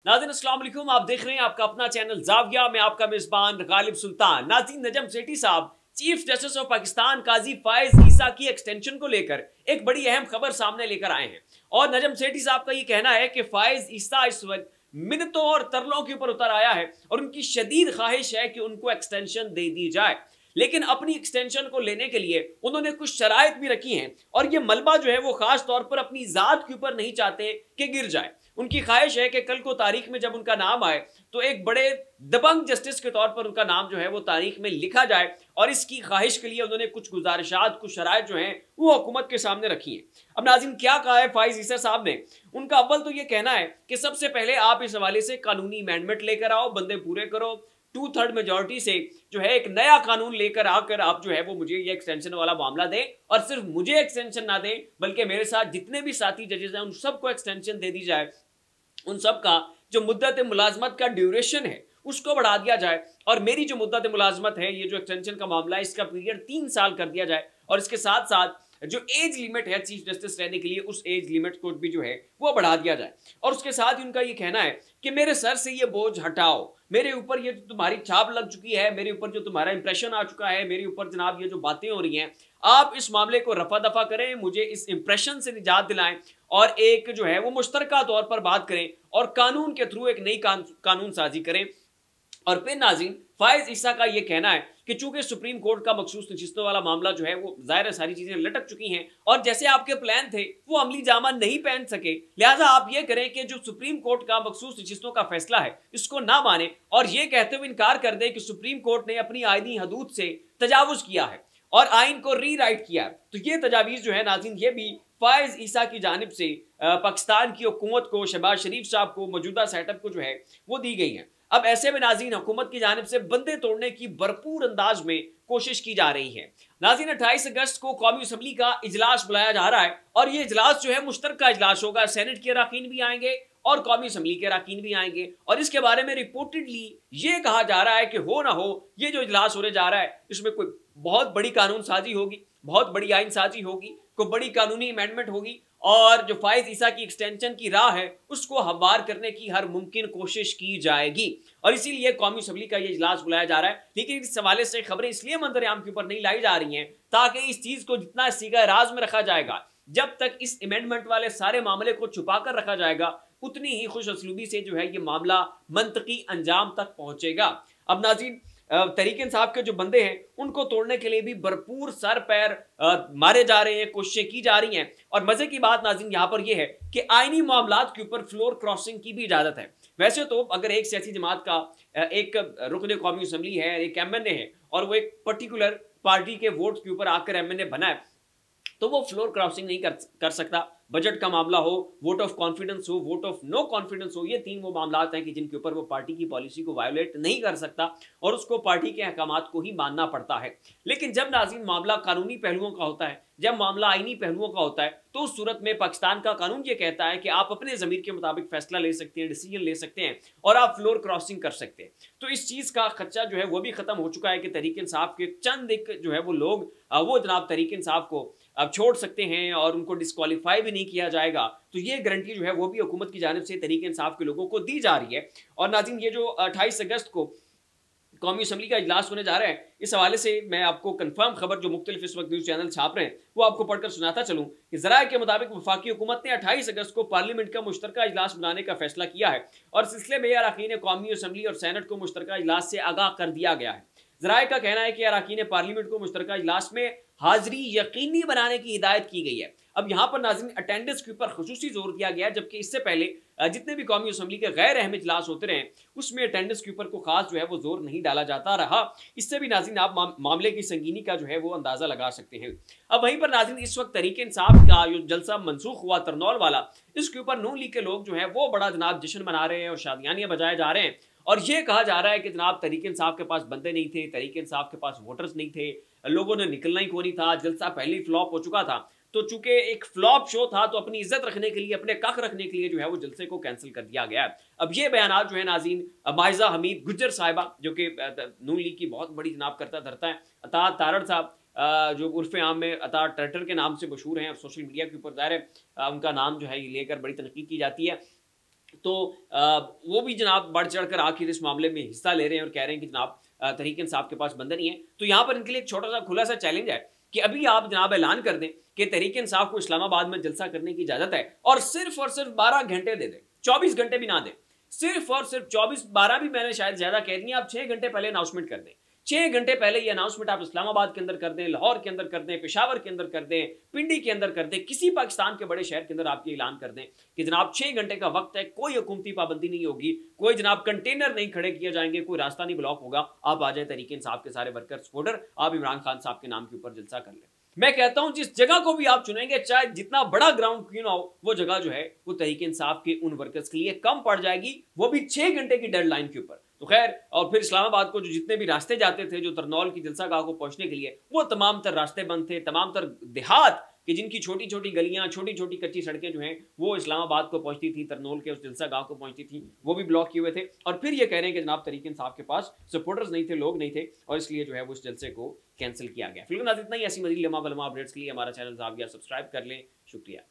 नाज़रीन अस्सलाम वालेकुम, आप देख रहे हैं आपका अपना चैनल जाविया में आपका मेजबान गालिब सुल्तान। नाज़रीन, नजम सेठी साहब चीफ जस्टिस ऑफ पाकिस्तान काजी फायज ईसा की एक्सटेंशन को लेकर एक बड़ी अहम खबर सामने लेकर आए हैं और नजम सेठी साहब का यह कहना है कि फायज ईसा इस वक्त मिन्नतों और तरलों के ऊपर उतर आया है और उनकी शदीद ख्वाहिश है कि उनको एक्सटेंशन दे दी जाए, लेकिन अपनी एक्सटेंशन को लेने के लिए उन्होंने कुछ शराइत भी रखी हैं और ये मलबा जो है वो खास तौर पर अपनी जात के ऊपर नहीं चाहते कि गिर जाए। उनकी ख्वाहिश है कि कल को तारीख में जब उनका नाम आए तो एक बड़े दबंग जस्टिस के तौर पर उनका नाम जो है वो तारीख में लिखा जाए और इसकी ख्वाहिश के लिए उन्होंने कुछ गुजारिशात, कुछ शराइत जो हैं वो हुकूमत के सामने रखी हैं। अब नाज़रीन, क्या कहा है फायज ईसा साहब ने? उनका अव्वल तो ये कहना है कि सबसे पहले आप इस हवाले से कानूनी अमेंडमेंट लेकर आओ, बंदे पूरे करो, 2/3 मेजॉरिटी से जो है एक नया कानून लेकर आकर आप जो है वो मुझे ये एक्सटेंशन वाला मामला दें और सिर्फ मुझे एक्सटेंशन ना दें बल्कि मेरे साथ जितने भी साथी जजेस हैं उन सबको एक्सटेंशन दे दी जाए, उन सब का जो मुद्दत मुलाजमत का ड्यूरेशन है उसको बढ़ा दिया जाए और मेरी जो मुद्दत मुलाजमत है, ये जो एक्सटेंशन का मामला है, इसका पीरियड 3 साल कर दिया जाए और इसके साथ साथ जो एज लिमिट है चीफ जस्टिस रहने के लिए उस एज लिमिट को भी जो है वो बढ़ा दिया जाए। और उसके साथ ही उनका ये कहना है कि मेरे सर से ये बोझ हटाओ, मेरे ऊपर ये जो तुम्हारी छाप लग चुकी है, मेरे ऊपर जो तुम्हारा इंप्रेशन आ चुका है, मेरे ऊपर जनाब ये जो बातें हो रही हैं, आप इस मामले को रफा दफा करें, मुझे इस इंप्रेशन से निजात दिलाएं और एक जो है वो मुश्तरका तौर पर बात करें और कानून के थ्रू एक नई कानून साजी करें। और फिर नाज़रीन, फायज ईसा का यह कहना है कि चूंकि सुप्रीम कोर्ट का मखसूस नशिस्तों वाला मामला जो है वो जाहिर सारी चीजें लटक चुकी हैं और जैसे आपके प्लान थे वो अमली जामा नहीं पहन सके, लिहाजा आप ये करें कि जो सुप्रीम कोर्ट का मखसूस नशिस्तों का फैसला है इसको ना माने और ये कहते हुए इनकार कर दे कि सुप्रीम कोर्ट ने अपनी आईनी हदूद से तजावुज किया है और आइन को रीराइट किया है। तो ये तजावीज़ जो है नाज़रीन, ये भी फायज ईसा की जानिब से पाकिस्तान की हुकूमत को, शहबाज शरीफ साहब को, मौजूदा सेटअप को जो है वो दी गई है। अब ऐसे में नाज़रीन हुकूमत की जानिब से बंदे तोड़ने की भरपूर अंदाज में कोशिश की जा रही है। नाज़रीन, 28 अगस्त को कौमी असम्बली का इजलास बुलाया जा रहा है और ये इजलास जो है मुश्तरका इजलास होगा। सेनेट के अरकान भी आएंगे और कौमी असम्बली के अरकान भी आएंगे और इसके बारे में रिपोर्टेडली ये कहा जा रहा है कि हो ना हो ये जो इजलास होने जा रहा है इसमें कोई बहुत बड़ी कानून साजी होगी, बहुत बड़ी आइन साजी होगी, कोई बड़ी कानूनी अमेंडमेंट होगी और जो फायज ईसा की एक्सटेंशन की राह है उसको हमवार करने की हर मुमकिन कोशिश की जाएगी और इसीलिए कौमी असम्बली का ये इजलास बुलाया जा रहा है। लेकिन इस हवाले से खबरें इसलिए मंजर-ए-आम के ऊपर नहीं लाई जा रही हैं ताकि इस चीज को जितना सीगा राज में रखा जाएगा, जब तक इस अमेंडमेंट वाले सारे मामले को छुपा कर रखा जाएगा उतनी ही खुश असलूबी से जो है ये मामला मंतकी अंजाम तक पहुंचेगा। अब नाज़रीन, तहरीक इंसाफ के जो बंदे हैं उनको तोड़ने के लिए भी भरपूर सर पैर मारे जा रहे हैं, कोशिशें की जा रही हैं और मजे की बात नाज़रीन यहाँ पर यह है कि आईनी मामलात के ऊपर फ्लोर क्रॉसिंग की भी इजाजत है। वैसे तो अगर एक सियासी जमात का एक रुकन कौमी असम्बली है, एक MNA है और वो एक पर्टिकुलर पार्टी के वोट के ऊपर आकर MNA बना है तो वो फ्लोर क्रॉसिंग नहीं कर सकता। बजट का मामला हो, वोट ऑफ कॉन्फिडेंस हो, वोट ऑफ नो कॉन्फिडेंस हो, ये 3 वो मामलात हैं कि जिनके ऊपर वो पार्टी की पॉलिसी को वायोलेट नहीं कर सकता और उसको पार्टी के अहकामात को ही मानना पड़ता है। लेकिन जब नाज़रीन मामला कानूनी पहलुओं का होता है, जब मामला आईनी पहलुओं का होता है तो उस सूरत में पाकिस्तान का कानून ये कहता है कि आप अपने ज़मीर के मुताबिक फैसला ले सकते हैं, डिसीजन ले सकते हैं और आप फ्लोर क्रॉसिंग कर सकते हैं। तो इस चीज़ का खदशा जो है वो भी ख़त्म हो चुका है कि तहरीक इंसाफ के चंद एक जो है वो लोग वो जनाब तहरीक इंसाफ को अब छोड़ सकते हैं और उनको डिस्क्वालीफाई भी नहीं किया जाएगा। तो ये गारंटी जो है वो भी हुकूमत की जानिब से तहरीक इंसाफ के लोगों को दी जा रही है। और नाज़रीन, ये जो 28 अगस्त को कौमी असम्बली का इजलास होने जा रहा है, इस हवाले से मैं आपको कंफर्म खबर जो मुख्तलिफ इस वक्त न्यूज़ चैनल छाप रहे हैं वो आपको पढ़कर सुनाता चलूँ कि ज़राए के मुताबिक वफाकी हुकूमत ने 28 अगस्त को पार्लियामेंट का मुश्तरका इजलास बुलाने का फैसला किया है और सिलसिले में अरकान कौमी असम्बली और सेनेट को मुश्तरका इजलास से आगाह कर दिया गया है। ज़राए का कहना है कि अरकान पार्लियामेंट को मुश्तरका इजलास में हाजिरी यकीनी बनाने की हिदायत की गई है। अब यहाँ पर नाज़रीन अटेंडेंस के ऊपर खुसूसी जोर दिया गया है, जबकि इससे पहले जितने भी कौमी असम्बली के गैर अहम इजलास होते रहे उसमें अटेंडेंस के ऊपर को खास जो है वो जोर नहीं डाला जाता रहा। इससे भी नाज़रीन आप मामले की संगीनी का जो है वो अंदाजा लगा सकते हैं। अब वहीं पर नाज़रीन इस वक्त तहरीक इंसाफ का जो जलसा मनसूख हुआ तरनौल वाला, इसके ऊपर नून लीग के लोग जो है वो बड़ा जनाब जश्न मना रहे हैं और शादियानियाँ बजाए जा रहे हैं और ये कहा जा रहा है कि जनाब तहरीक इंसाफ के पास बंदे नहीं थे, तहरीक इंसाफ के पास वोटर्स नहीं थे, लोगों ने निकलना ही को नहीं था, जलसा पहले ही फ्लॉप हो चुका था। तो चूंकि एक फ्लॉप शो था तो अपनी इज्जत रखने के लिए, अपने कख रखने के लिए जो है वो जलसे को कैंसिल कर दिया गया है। अब ये बयान जो है नाज़रीन माइजा हमीद गुज्जर साहिबा जो कि नून लीग की बहुत बड़ी जनाब करता धरता है, अता तारड़ साहब जो उर्फ़े आम में अता टर्टर के नाम से मशहूर हैं और सोशल मीडिया के ऊपर ज़ाहिर है उनका नाम जो है ये लेकर बड़ी तनकीद की जाती है। तो वो भी जनाब बढ़ चढ़कर आखिर इस मामले में हिस्सा ले रहे हैं और कह रहे हैं कि जनाब तहरीक इंसाफ के पास बंदे नहीं है। तो यहाँ पर इनके लिए एक छोटा सा खुला सा चैलेंज है कि अभी आप जनाब ऐलान कर दें कि तहरीक इंसाफ को इस्लामाबाद में जलसा करने की इजाजत है और सिर्फ 12 घंटे दे दें, 24 घंटे भी ना दें, सिर्फ और सिर्फ 12 भी मैंने शायद ज्यादा कह दिया, आप 6 घंटे पहले अनाउंसमेंट कर दें। 6 घंटे पहले ये अनाउंसमेंट आप इस्लामाबाद के अंदर कर दें, लाहौर के अंदर कर दें, पेशावर के अंदर कर दें, पिंडी के अंदर कर दें, किसी पाकिस्तान के बड़े शहर के अंदर आप ये ऐलान कर दें कि जनाब 6 घंटे का वक्त है, कोई हुकूमती पाबंदी नहीं होगी, कोई जनाब कंटेनर नहीं खड़े किए जाएंगे, कोई रास्ता नहीं ब्लॉक होगा, आप आ जाए तहरीक इंसाफ के सारे वर्कर सपोर्टर, आप इमरान खान साहब के नाम के ऊपर जलसा कर लें। मैं कहता हूं जिस जगह को भी आप चुनेंगे, चाहे जितना बड़ा ग्राउंड क्यों ना हो, वो जगह जो है वो तहरीक इंसाफ के उन वर्कर्स के लिए कम पड़ जाएगी, वो भी 6 घंटे की डेडलाइन के ऊपर। तो खैर, और फिर इस्लामाबाद को जो जितने भी रास्ते जाते थे जो तरनौल की जलसागाह को पहुंचने के लिए, वो तमाम तर रास्ते बंद थे, तमाम तर देहात कि जिनकी छोटी छोटी गलियां, छोटी छोटी कच्ची सड़कें जो हैं वो इस्लामाबाद को पहुंचती थी, तरनौल के उस जलसागाह को पहुंचती थी, वो भी ब्लॉक किए हुए थे। और फिर ये कह रहे हैं कि जनाब तहरीक इंसाफ के पास सपोर्टर्स नहीं थे, लोग नहीं थे, और इसलिए जो है वो इस जलसे को कैंसिल किया गया। फिलहाल इतना ही। ऐसी मज़ीद लम्हा बलमा अपडेट्स के लिए हमारा चैनल ज़ाविया सब्सक्राइब कर लें। शुक्रिया।